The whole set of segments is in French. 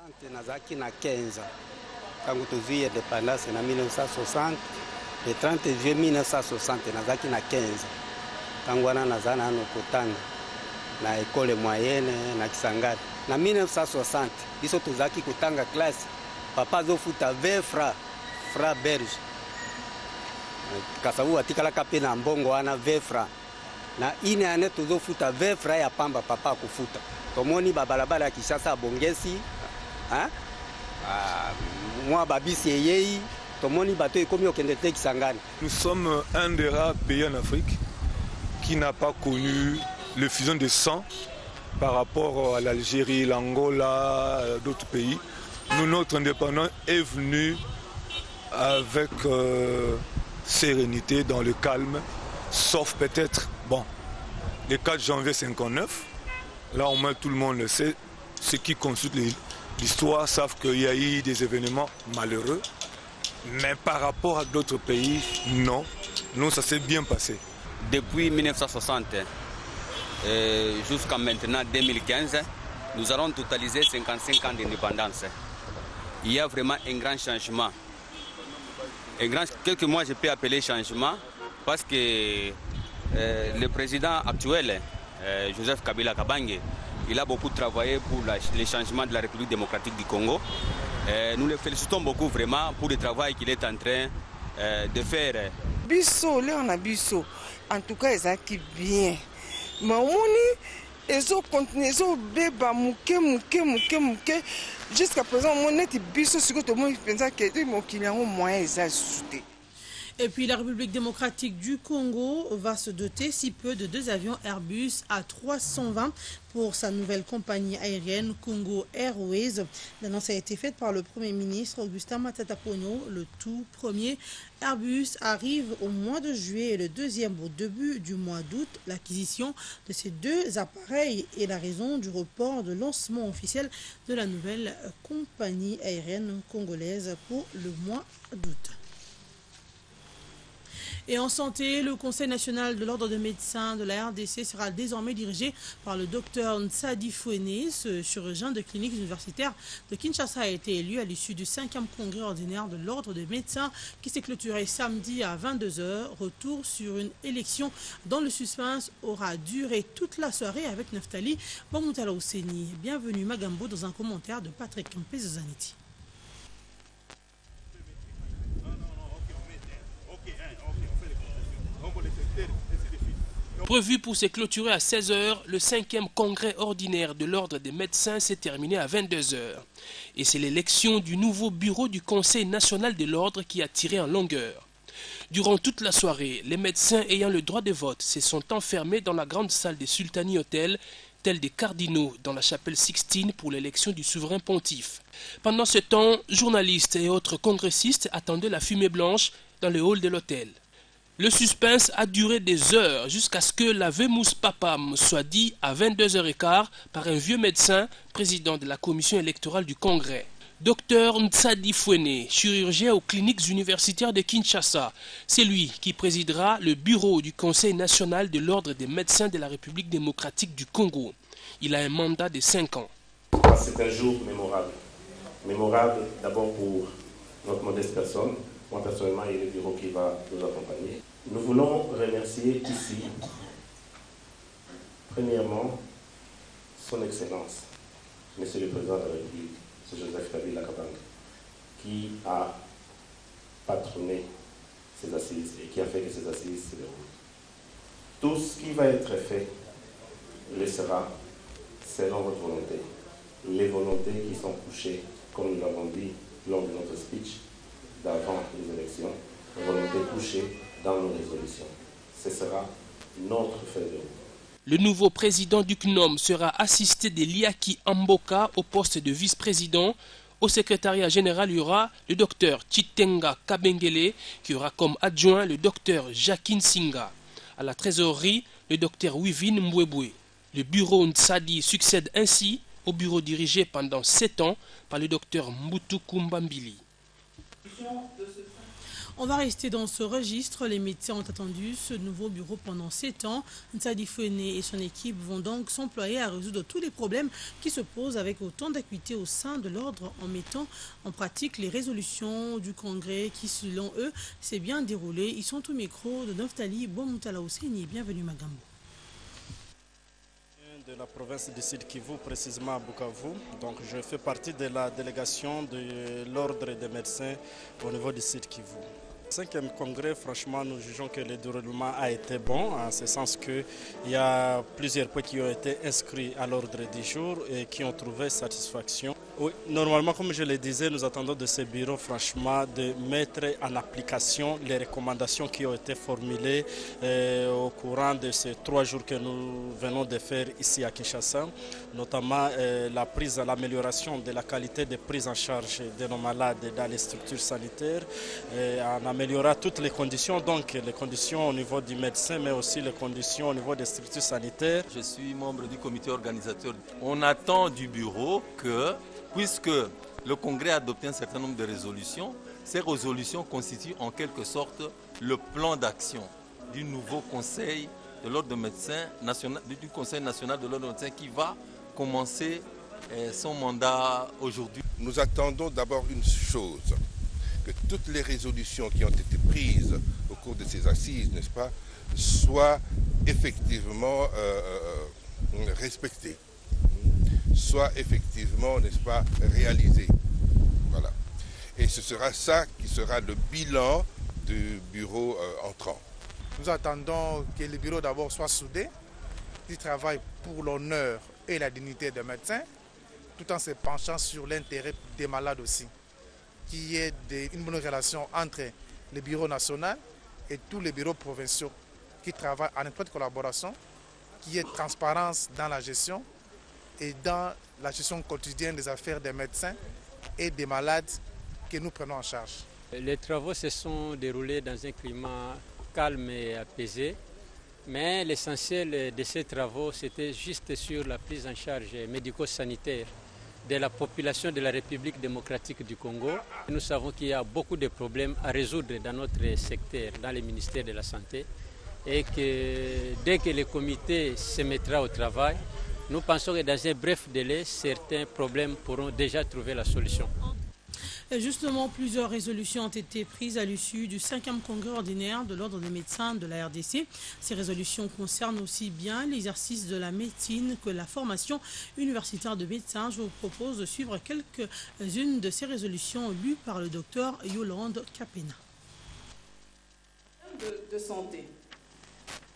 Nazaki na 15 tangu tuzuie independance na 1960 le 30 juillet 1960 nazaki na 15 tangu wana nazana ano kotanga na école moyenne na Kisangani na 1960 biso tuzaki kutanga classe papa zofuta 20 francs belge kasabu atikala kape na mbongo wana 20 francs na ine ane tuzofuta 20 francs ya pamba papa kufuta tomoni babalabala ya Kinshasa bongesi hein moi babisi yei tomoni bato ekomi okende te Kisangani. Nous sommes un des rares pays en Afrique qui n'a pas connu le fusion de sang par rapport à l'Algérie, l'Angola, d'autres pays. Nous, notre indépendance est venue avec sérénité, dans le calme, sauf peut-être, bon, le 4 janvier 59, là au moins tout le monde le sait, ceux qui consultent l'histoire savent qu'il y a eu des événements malheureux, mais par rapport à d'autres pays, non, nous ça s'est bien passé. Depuis 1960 jusqu'à maintenant 2015, nous allons totaliser 55 ans d'indépendance. Il y a vraiment un grand changement. Quelques mois je peux appeler changement parce que le président actuel, Joseph Kabila Kabange, il a beaucoup travaillé pour les changements de la République démocratique du Congo. Nous le félicitons beaucoup vraiment pour le travail qu'il est en train de faire. Bisso, là on a bisso. En tout cas, ils acquis bien. Mais on ils ont continué, ils ont béba mouké. Jusqu'à présent, on est bisso sur tout le monde pensait que mon client au moins ils ont sauté. Et puis la République démocratique du Congo va se doter si peu de 2 avions Airbus A320 pour sa nouvelle compagnie aérienne Congo Airways. L'annonce a été faite par le Premier ministre Augustin Matata Ponyo. Le tout premier Airbus arrive au mois de juillet et le deuxième au début du mois d'août. L'acquisition de ces 2 appareils est la raison du report de lancement officiel de la nouvelle compagnie aérienne congolaise pour le mois d'août. Et en santé, le Conseil national de l'ordre des médecins de la RDC sera désormais dirigé par le docteur Nsadi Fouene. Ce chirurgien de clinique universitaire de Kinshasa a été élu à l'issue du 5e congrès ordinaire de l'ordre des médecins qui s'est clôturé samedi à 22 h. Retour sur une élection dont le suspense aura duré toute la soirée avec Naftali Bamoutala Ouseni. Bienvenue Magambo dans un commentaire de Patrick Mpezozaniti. Prévu pour se clôturer à 16 h, le 5e congrès ordinaire de l'ordre des médecins s'est terminé à 22 h. Et c'est l'élection du nouveau bureau du Conseil national de l'ordre qui a tiré en longueur. Durant toute la soirée, les médecins ayant le droit de vote se sont enfermés dans la grande salle des Sultani Hôtel, tels des cardinaux dans la chapelle Sixtine pour l'élection du souverain pontife. Pendant ce temps, journalistes et autres congressistes attendaient la fumée blanche dans le hall de l'hôtel. Le suspense a duré des heures jusqu'à ce que l'Avemus Papam soit dit à 22 h 15 par un vieux médecin, président de la commission électorale du Congrès. Docteur Nsadi Fouene, chirurgien aux cliniques universitaires de Kinshasa, c'est lui qui présidera le bureau du Conseil national de l'ordre des médecins de la République démocratique du Congo. Il a un mandat de 5 ans. C'est un jour mémorable. Mémorable d'abord pour notre modeste personne, moi personnellement et le bureau qui va nous accompagner. Nous voulons remercier ici, premièrement, son Excellence, Monsieur le Président de la République, M. Joseph Kabila Kabange, qui a patronné ces assises et qui a fait que ces assises se déroulent. Tout ce qui va être fait le sera selon votre volonté. Les volontés qui sont couchées, comme nous l'avons dit lors de notre speech d'avant les élections, les volontés couchées dans nos résolutions. Ce sera notre feuille de route. Le nouveau président du CNOM sera assisté de Liaki Amboka au poste de vice-président. Au secrétariat général, il y aura le docteur Chitenga Kabengele qui aura comme adjoint le docteur Jacquin Singa. À la trésorerie, le docteur Wivine Mbwebwe. Le bureau Nsadi succède ainsi au bureau dirigé pendant 7 ans par le docteur Mbutuku Mbambili. On va rester dans ce registre. Les médecins ont attendu ce nouveau bureau pendant 7 ans. Nsadi Fouene et son équipe vont donc s'employer à résoudre tous les problèmes qui se posent avec autant d'acuité au sein de l'ordre en mettant en pratique les résolutions du Congrès qui, selon eux, s'est bien déroulé. Ils sont au micro de Noftali Bomoutala Ouseni. Bienvenue Magambo. De la province du Sud Kivu, précisément à Bukavu. Donc je fais partie de la délégation de l'ordre des médecins au niveau du Sud Kivu. 5e congrès, franchement, nous jugeons que le déroulement a été bon, en ce sens qu'il y a plusieurs points qui ont été inscrits à l'ordre du jour et qui ont trouvé satisfaction. Oui, normalement, comme je le disais, nous attendons de ce bureau, franchement, de mettre en application les recommandations qui ont été formulées au courant de ces 3 jours que nous venons de faire ici à Kinshasa, notamment l'amélioration de la qualité de prise en charge de nos malades dans les structures sanitaires, en améliorant toutes les conditions, donc les conditions au niveau du médecin, mais aussi les conditions au niveau des structures sanitaires. Je suis membre du comité organisateur. On attend du bureau que, puisque le Congrès a adopté un certain nombre de résolutions, ces résolutions constituent en quelque sorte le plan d'action du nouveau Conseil de l'ordre des médecins national, du Conseil national de l'ordre des médecins qui va commencer son mandat aujourd'hui. Nous attendons d'abord une chose, que toutes les résolutions qui ont été prises au cours de ces assises, n'est-ce pas, soient effectivement respectées, soient effectivement, n'est-ce pas, réalisées. Voilà. Et ce sera ça qui sera le bilan du bureau entrant. Nous attendons que le bureau d'abord soit soudé, qu'il travaille pour l'honneur et la dignité des médecins, tout en se penchant sur l'intérêt des malades aussi. Qu'il y ait une bonne relation entre le bureau national et tous les bureaux provinciaux qui travaillent en étroite collaboration, qu'il y ait transparence dans la gestion et dans la gestion quotidienne des affaires des médecins et des malades que nous prenons en charge. Les travaux se sont déroulés dans un climat calme et apaisé, mais l'essentiel de ces travaux, c'était juste sur la prise en charge médico-sanitaire de la population de la République démocratique du Congo. Nous savons qu'il y a beaucoup de problèmes à résoudre dans notre secteur, dans le ministère de la Santé, et que dès que le comité se mettra au travail, nous pensons que dans un bref délai, certains problèmes pourront déjà trouver la solution. Et justement, plusieurs résolutions ont été prises à l'issue du 5e congrès ordinaire de l'ordre des médecins de la RDC. Ces résolutions concernent aussi bien l'exercice de la médecine que la formation universitaire de médecins. Je vous propose de suivre quelques-unes de ces résolutions lues par le docteur Yolande Kapena. De santé.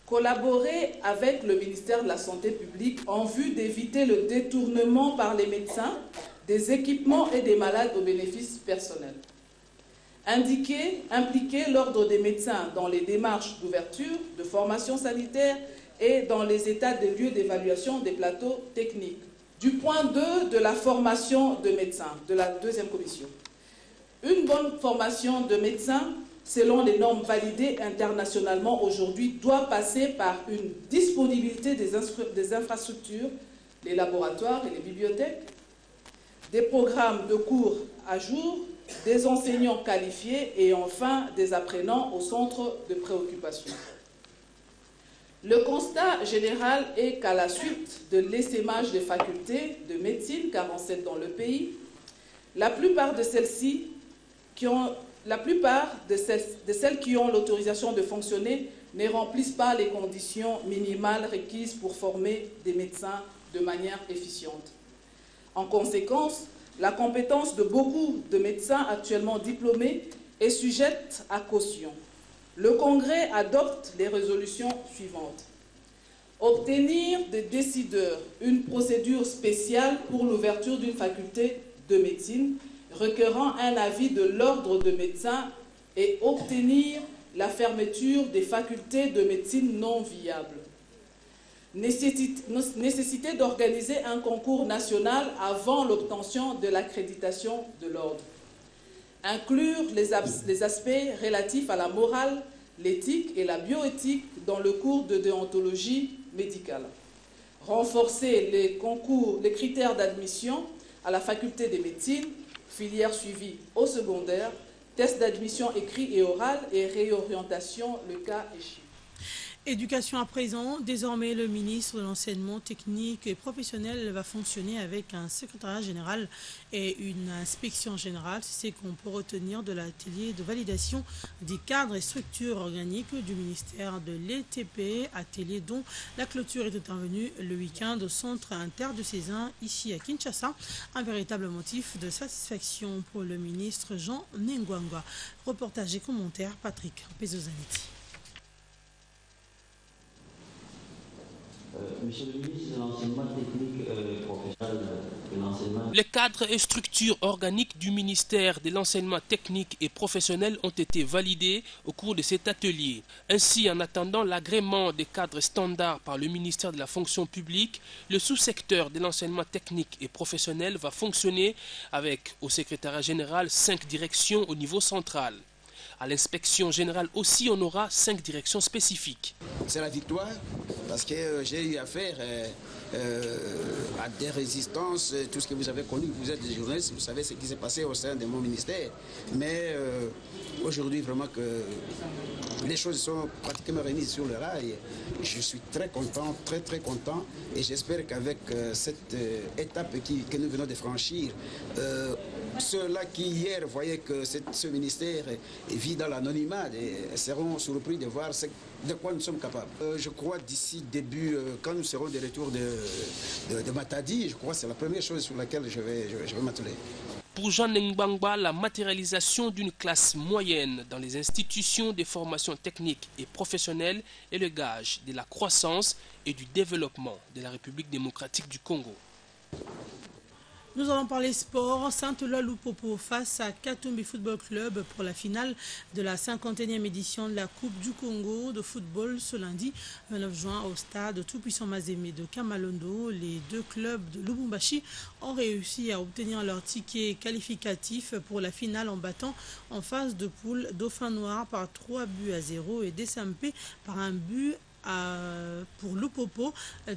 Collaborer avec le ministère de la Santé publique en vue d'éviter le détournement par les médecins des équipements et des malades au bénéfice personnel. Impliquer l'ordre des médecins dans les démarches d'ouverture, de formation sanitaire et dans les états des lieux d'évaluation des plateaux techniques. Du point 2 de la formation de médecins, de la 2e commission. Une bonne formation de médecins, selon les normes validées internationalement aujourd'hui, doit passer par une disponibilité des infrastructures, les laboratoires et les bibliothèques, des programmes de cours à jour, des enseignants qualifiés et enfin des apprenants au centre de préoccupation. Le constat général est qu'à la suite de l'essaimage des facultés de médecine, 47 dans le pays, la plupart de celles qui ont l'autorisation de fonctionner ne remplissent pas les conditions minimales requises pour former des médecins de manière efficiente. En conséquence, la compétence de beaucoup de médecins actuellement diplômés est sujette à caution. Le Congrès adopte les résolutions suivantes. Obtenir des décideurs une procédure spéciale pour l'ouverture d'une faculté de médecine requérant un avis de l'ordre de médecins et obtenir la fermeture des facultés de médecine non viables. Nécessité d'organiser un concours national avant l'obtention de l'accréditation de l'ordre. Inclure les aspects relatifs à la morale, l'éthique et la bioéthique dans le cours de déontologie médicale. Renforcer les critères d'admission à la faculté de médecine, filière suivie au secondaire, Test d'admission écrit et oral et réorientation le cas échéant. Éducation à présent, désormais le ministre de l'enseignement technique et professionnel va fonctionner avec un secrétariat général et une inspection générale. C'est ce qu'on peut retenir de l'atelier de validation des cadres et structures organiques du ministère de l'ETP, atelier dont la clôture est intervenue le week-end au centre interdiocésain ici à Kinshasa. Un véritable motif de satisfaction pour le ministre Jean Nengwangwa. Reportage et commentaires, Patrick Pezozanetti. Monsieur le ministre de l'enseignement technique et professionnel de l'enseignement. Les cadres et structures organiques du ministère de l'enseignement technique et professionnel ont été validés au cours de cet atelier. Ainsi, en attendant l'agrément des cadres standards par le ministère de la fonction publique, le sous-secteur de l'enseignement technique et professionnel va fonctionner avec, au secrétariat général, 5 directions au niveau central. À l'inspection générale aussi, on aura 5 directions spécifiques. C'est la victoire parce que j'ai eu affaire à des résistances, tout ce que vous avez connu, vous êtes des journalistes, vous savez ce qui s'est passé au sein de mon ministère. Mais aujourd'hui, vraiment que les choses sont pratiquement remises sur le rail. Je suis très content, très content, et j'espère qu'avec cette étape que nous venons de franchir, ceux-là qui hier voyaient que ce ministère vit dans l'anonymat seront surpris de voir de quoi nous sommes capables. Je crois d'ici début, quand nous serons de retour de Matadi, je crois que c'est la première chose sur laquelle je vais m'atteler. Pour Jean Nengwangwa, la matérialisation d'une classe moyenne dans les institutions de formation technique et professionnelle est le gage de la croissance et du développement de la République démocratique du Congo. Nous allons parler sport. Saint-Eloi Lupopo face à Katumbi Football Club pour la finale de la 51e édition de la Coupe du Congo de football ce lundi 29 juin au stade Tout-Puissant Mazembe de Kamalondo. Les deux clubs de Lubumbashi ont réussi à obtenir leur ticket qualificatif pour la finale en battant en phase de poule Dauphin Noir par 3-0 et Desampé par un but pour Lupopo,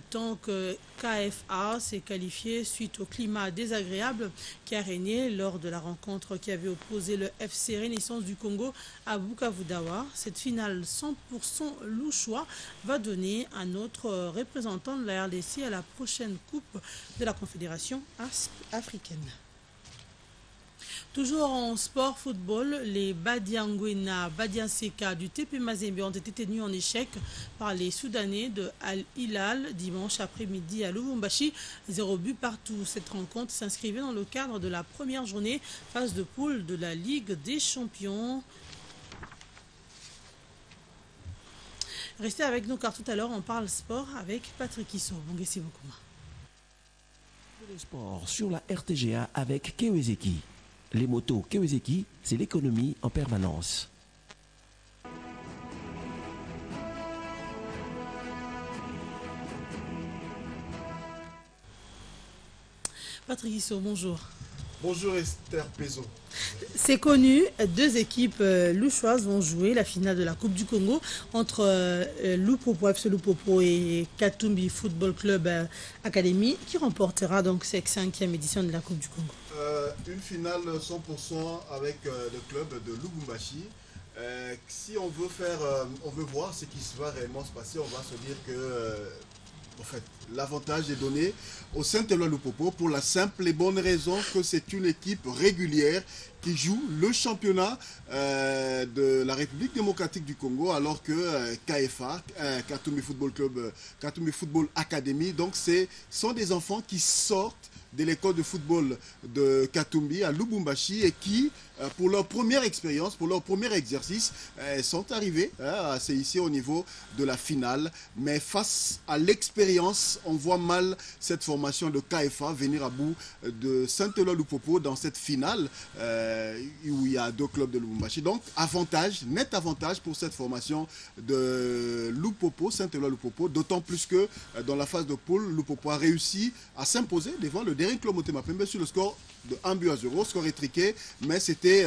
tant que KFA s'est qualifié suite au climat désagréable qui a régné lors de la rencontre qui avait opposé le FC Renaissance du Congo à Bukavu-Dawa. Cette finale 100% louchois va donner un autre représentant de la RDC à la prochaine Coupe de la Confédération africaine. Toujours en sport football, les Badiangwena Badianseka du TP Mazembe ont été tenus en échec par les Soudanais de Al Hilal dimanche après-midi à Lubumbashi. 0 but partout. Cette rencontre s'inscrivait dans le cadre de la première journée phase de poule de la Ligue des Champions. Restez avec nous car tout à l'heure on parle sport avec Patrick Isso. Bongesi Bokuma. Le sport sur la RTGA avec Kewezeki. Les motos Kewezeki, c'est l'économie en permanence. Patrick Isso, bonjour. Bonjour Esther Pezo. C'est connu, deux équipes louchoises vont jouer la finale de la Coupe du Congo entre Lupopo, FC Lupopo et Katumbi Football Club Academy qui remportera donc cette 5e édition de la Coupe du Congo. Une finale 100% avec le club de Lubumbashi. Si on veut voir ce qui va réellement se passer, on va se dire que en fait, l'avantage est donné au Saint-Eloi Lupopo pour la simple et bonne raison que c'est une équipe régulière qui joue le championnat de la République démocratique du Congo, alors que KFA, Katumbi Football Club, Katumbi Football Academy, donc sont des enfants qui sortent de l'école de football de Katumbi à Lubumbashi et qui, pour leur première expérience, pour leur premier exercice, sont arrivés. C'est ici au niveau de la finale. Mais face à l'expérience, on voit mal cette formation de KFA venir à bout de Saint-Eloi Lupopo dans cette finale où il y a deux clubs de Lubumbashi. Donc, net avantage pour cette formation de Lupopo, Saint-Eloi Lupopo, d'autant plus que dans la phase de poule, Lupopo a réussi à s'imposer devant le Club Motema Pembe sur le score de 1-0, score étriqué, mais c'était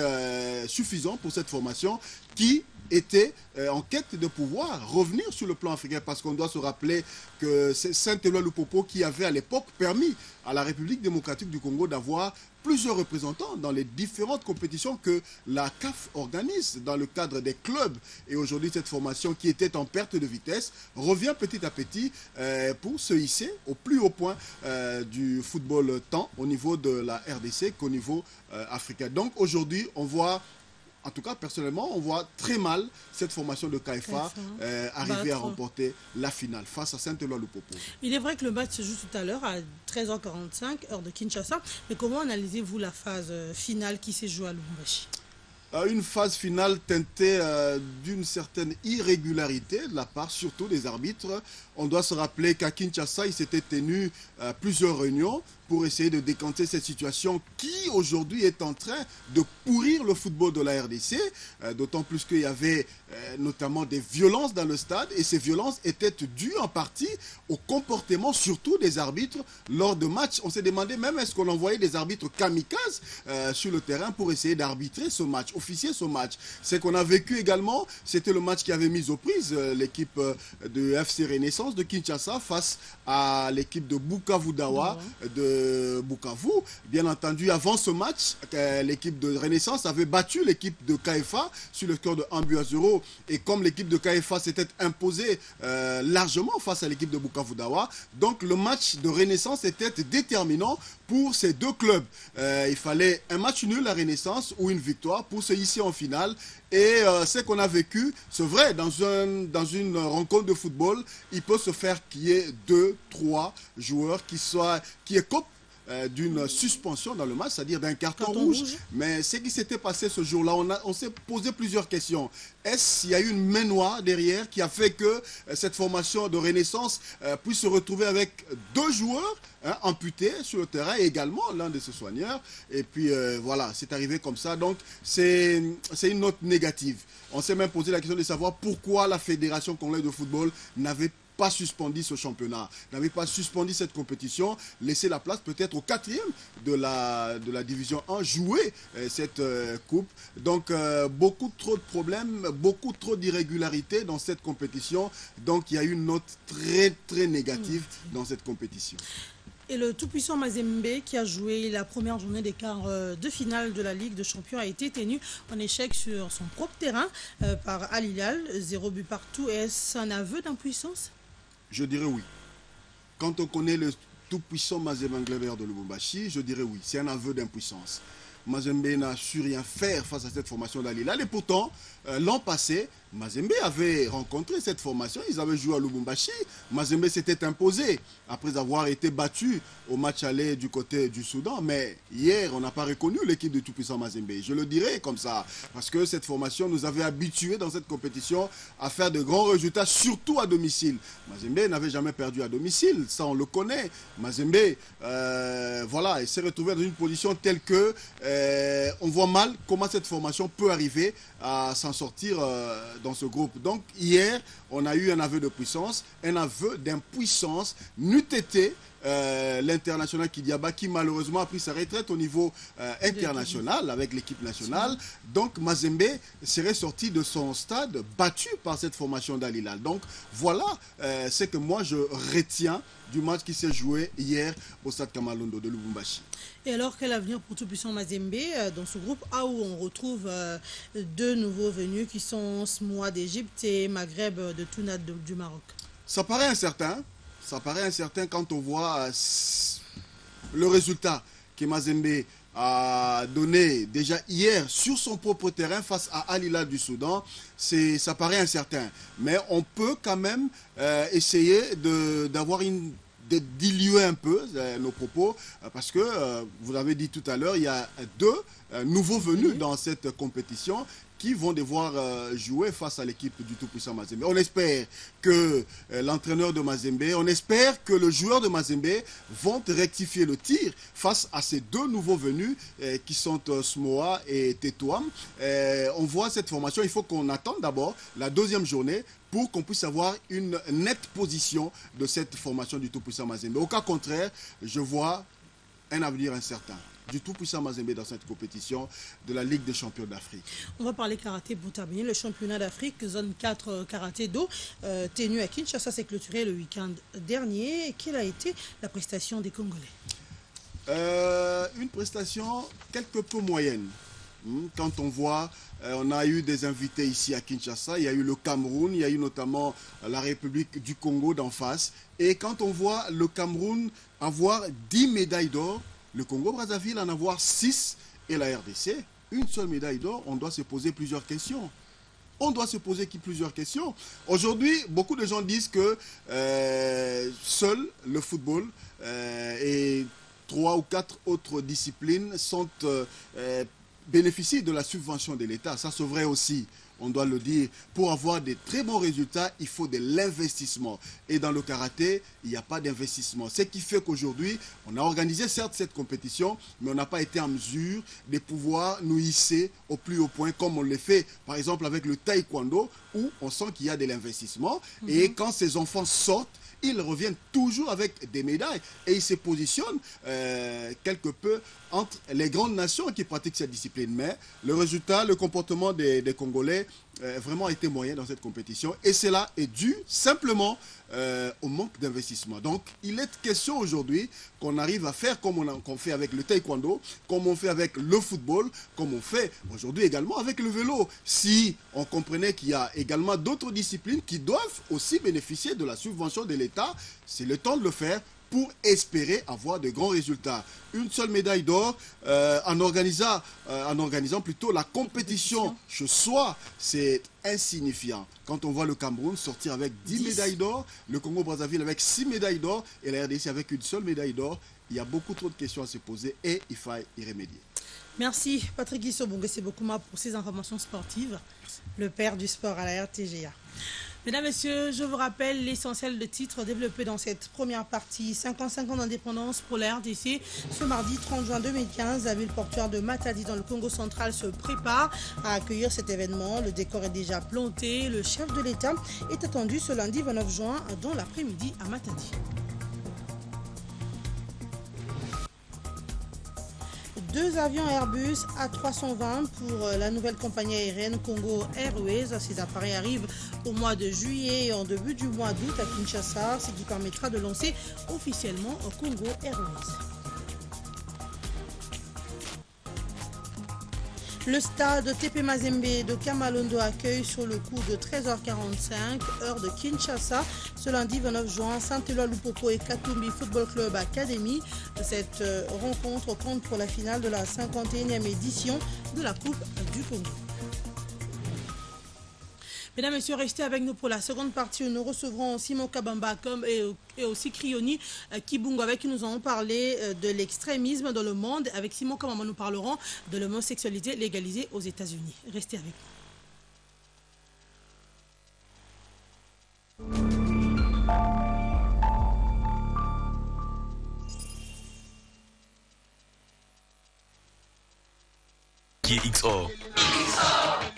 suffisant pour cette formation qui était en quête de pouvoir revenir sur le plan africain, parce qu'on doit se rappeler que c'est Saint-Éloi Lupopo qui avait à l'époque permis à la République démocratique du Congo d'avoir plusieurs représentants dans les différentes compétitions que la CAF organise dans le cadre des clubs. Et aujourd'hui, cette formation qui était en perte de vitesse revient petit à petit pour se hisser au plus haut point du football, tant au niveau de la RDC qu'au niveau africain. Donc aujourd'hui, on voit, en tout cas personnellement, on voit très mal cette formation de CAEFA arriver à remporter la finale face à Saint-Éloi Lupopo. Il est vrai que le match se joue tout à l'heure à 13h45, heure de Kinshasa. Mais comment analysez-vous la phase finale qui s'est jouée à Lubumbashi? Une phase finale teintée d'une certaine irrégularité de la part surtout des arbitres. On doit se rappeler qu'à Kinshasa, il s'était tenu plusieurs réunions pour essayer de décanter cette situation qui aujourd'hui est en train de pourrir le football de la RDC, d'autant plus qu'il y avait notamment des violences dans le stade, et ces violences étaient dues en partie au comportement surtout des arbitres lors de matchs. On s'est demandé même est-ce qu'on envoyait des arbitres kamikazes sur le terrain pour essayer d'arbitrer ce match, officier ce match. Ce qu'on a vécu également, c'était le match qui avait mis aux prises l'équipe de FC Renaissance de Kinshasa face à l'équipe de Bukavu Dawa de Bukavu. Bien entendu, avant ce match, l'équipe de Renaissance avait battu l'équipe de CAEFA sur le score de 1-0. Et comme l'équipe de CAEFA s'était imposée largement face à l'équipe de Bukavu Dawa, donc le match de Renaissance était déterminant pour ces deux clubs. Il fallait un match nul à Renaissance ou une victoire pour se hisser en finale. Et ce qu'on a vécu, c'est vrai, dans une rencontre de football, il peut se faire qu'il y ait 2-3 joueurs qui écopent d'une suspension dans le match, c'est-à-dire d'un carton rouge. Mais ce qui s'était passé ce jour-là, on s'est posé plusieurs questions. Est-ce qu'il y a eu une main noire derrière qui a fait que cette formation de Renaissance puisse se retrouver avec 2 joueurs amputés sur le terrain et également l'un de ses soigneurs? Et puis voilà, c'est arrivé comme ça. Donc c'est une note négative. On s'est même posé la question de savoir pourquoi la Fédération congolaise de football n'avait pas suspendu ce championnat, n'avait pas suspendu cette compétition, laissé la place peut-être au 4e de la division 1 jouer cette coupe. Donc beaucoup trop de problèmes, beaucoup trop d'irrégularités dans cette compétition. Donc il y a eu une note très très négative dans cette compétition. Et le tout-puissant Mazembe, qui a joué la première journée des quarts de finale de la Ligue des Champions, a été tenu en échec sur son propre terrain par Al Hilal, 0 but partout. Est-ce un aveu d'impuissance? Je dirais oui. Quand on connaît le tout-puissant Mazembe de Lubumbashi, je dirais oui. C'est un aveu d'impuissance. Mazembe n'a su rien faire face à cette formation d'Al Hilal. Et pourtant, l'an passé, Mazembe avait rencontré cette formation. Ils avaient joué à Lubumbashi. Mazembe s'était imposé après avoir été battu au match aller du côté du Soudan. Mais hier, on n'a pas reconnu l'équipe de tout-puissant Mazembe. Je le dirais comme ça. Parce que cette formation nous avait habitués dans cette compétition à faire de grands résultats, surtout à domicile. Mazembe n'avait jamais perdu à domicile. Ça, on le connaît. Mazembe, voilà, il s'est retrouvé dans une position telle que on voit mal comment cette formation peut arriver à s'en sortir dans ce groupe. Donc hier, on a eu un aveu de puissance, un aveu d'impuissance, n'eût été l'international Kidiaba qui malheureusement a pris sa retraite au niveau international avec l'équipe nationale. Donc Mazembe serait sorti de son stade battu par cette formation d'Al Hilal. Donc voilà ce que moi je retiens du match qui s'est joué hier au stade Kamalondo de Lubumbashi. Et alors, quel avenir pour tout-puissant Mazembe dans ce groupe A où on retrouve 2 nouveaux venus qui sont Smoa d'Égypte et Maghreb de Tounad du Maroc? Ça paraît incertain. Ça paraît incertain quand on voit le résultat que Mazembe a donné déjà hier sur son propre terrain face à Al Hilal du Soudan. Ça paraît incertain. Mais on peut quand même essayer de diluer un peu nos propos, parce que, vous l'avez dit tout à l'heure, il y a 2 nouveaux venus dans cette compétition qui vont devoir jouer face à l'équipe du tout-puissant Mazembe. On espère que l'entraîneur de Mazembe, on espère que le joueur de Mazembe vont rectifier le tir face à ces 2 nouveaux venus qui sont Smoa et Tetouam. On voit cette formation, il faut qu'on attende d'abord la 2e journée pour qu'on puisse avoir une nette position de cette formation du tout-puissant Mazembe. Au cas contraire, je vois un avenir incertain. du tout-puissant Mazembe dans cette compétition de la Ligue des champions d'Afrique. On va parler karaté pour terminer. Le championnat d'Afrique, zone 4 karaté do, tenu à Kinshasa, s'est clôturé le week-end dernier. Quelle a été la prestation des Congolais? Une prestation quelque peu moyenne. Quand on voit, on a eu des invités ici à Kinshasa, il y a eu le Cameroun, il y a eu notamment la République du Congo d'en face. Et quand on voit le Cameroun avoir 10 médailles d'or, le Congo-Brazzaville en avoir 6 et la RDC, une seule médaille d'or, on doit se poser plusieurs questions. On doit se poser plusieurs questions. Aujourd'hui, beaucoup de gens disent que seul le football et 3 ou 4 autres disciplines bénéficient de la subvention de l'État. Ça, c'est vrai aussi, on doit le dire. Pour avoir de très bons résultats, il faut de l'investissement. Et dans le karaté, il n'y a pas d'investissement. Ce qui fait qu'aujourd'hui, on a organisé certes cette compétition, mais on n'a pas été en mesure de pouvoir nous hisser au plus haut point, comme on le fait, par exemple, avec le taekwondo, où on sent qu'il y a de l'investissement. Et quand ces enfants sortent, ils reviennent toujours avec des médailles et ils se positionnent quelque peu entre les grandes nations qui pratiquent cette discipline. Mais le résultat, le comportement des Congolais vraiment a été moyen dans cette compétition et cela est dû simplement au manque d'investissement. Donc il est question aujourd'hui qu'on arrive à faire comme on fait avec le taekwondo, comme on fait avec le football, comme on fait aujourd'hui également avec le vélo. Si on comprenait qu'il y a également d'autres disciplines qui doivent aussi bénéficier de la subvention de l'État, c'est le temps de le faire pour espérer avoir de grands résultats. Une seule médaille d'or en organisant plutôt la compétition chez soi, c'est insignifiant. Quand on voit le Cameroun sortir avec 10 médailles d'or, le Congo-Brazzaville avec 6 médailles d'or et la RDC avec une seule médaille d'or, il y a beaucoup trop de questions à se poser et il faut y remédier. Merci Patrick Issobongue, c'est beaucoup pour ces informations sportives. Le père du sport à la RTGA. Mesdames, Messieurs, je vous rappelle l'essentiel de titres développés dans cette première partie. 55 ans d'indépendance pour la RDC. Ce mardi 30 juin 2015, la ville portuaire de Matadi dans le Congo central se prépare à accueillir cet événement. Le décor est déjà planté. Le chef de l'État est attendu ce lundi 29 juin dans l'après-midi à Matadi. 2 avions Airbus A320 pour la nouvelle compagnie aérienne Congo Airways. Ces appareils arrivent au mois de juillet et en début du mois d'août à Kinshasa, ce qui permettra de lancer officiellement Congo Airways. Le stade TP Mazembe de Kamalondo accueille sur le coup de 13h45, heure de Kinshasa, ce lundi 29 juin, Saint-Éloi Lupopo et Katumbi Football Club Academy. Cette rencontre compte pour la finale de la 51e édition de la Coupe du Congo. Mesdames et messieurs, restez avec nous pour la seconde partie où nous recevrons Simon Kabamba et aussi Krioni Kibungo, avec qui nous allons parler de l'extrémisme dans le monde. Avec Simon Kabamba, nous parlerons de l'homosexualité légalisée aux États-Unis. Restez avec nous. Qui est XOR.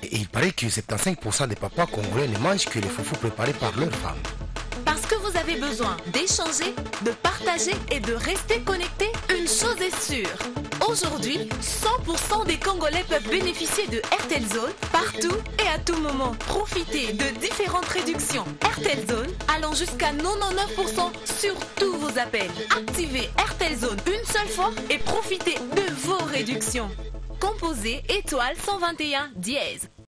Et il paraît que 75% des papas congolais ne mangent que les foufous préparés par leurs femmes. Parce que vous avez besoin d'échanger, de partager et de rester connectés, une chose est sûre. Aujourd'hui, 100% des Congolais peuvent bénéficier de RTL Zone partout et à tout moment. Profitez de différentes réductions RTL Zone allant jusqu'à 99% sur tous vos appels. Activez RTL Zone une seule fois et profitez de vos réductions. Composez étoile 121 dièse.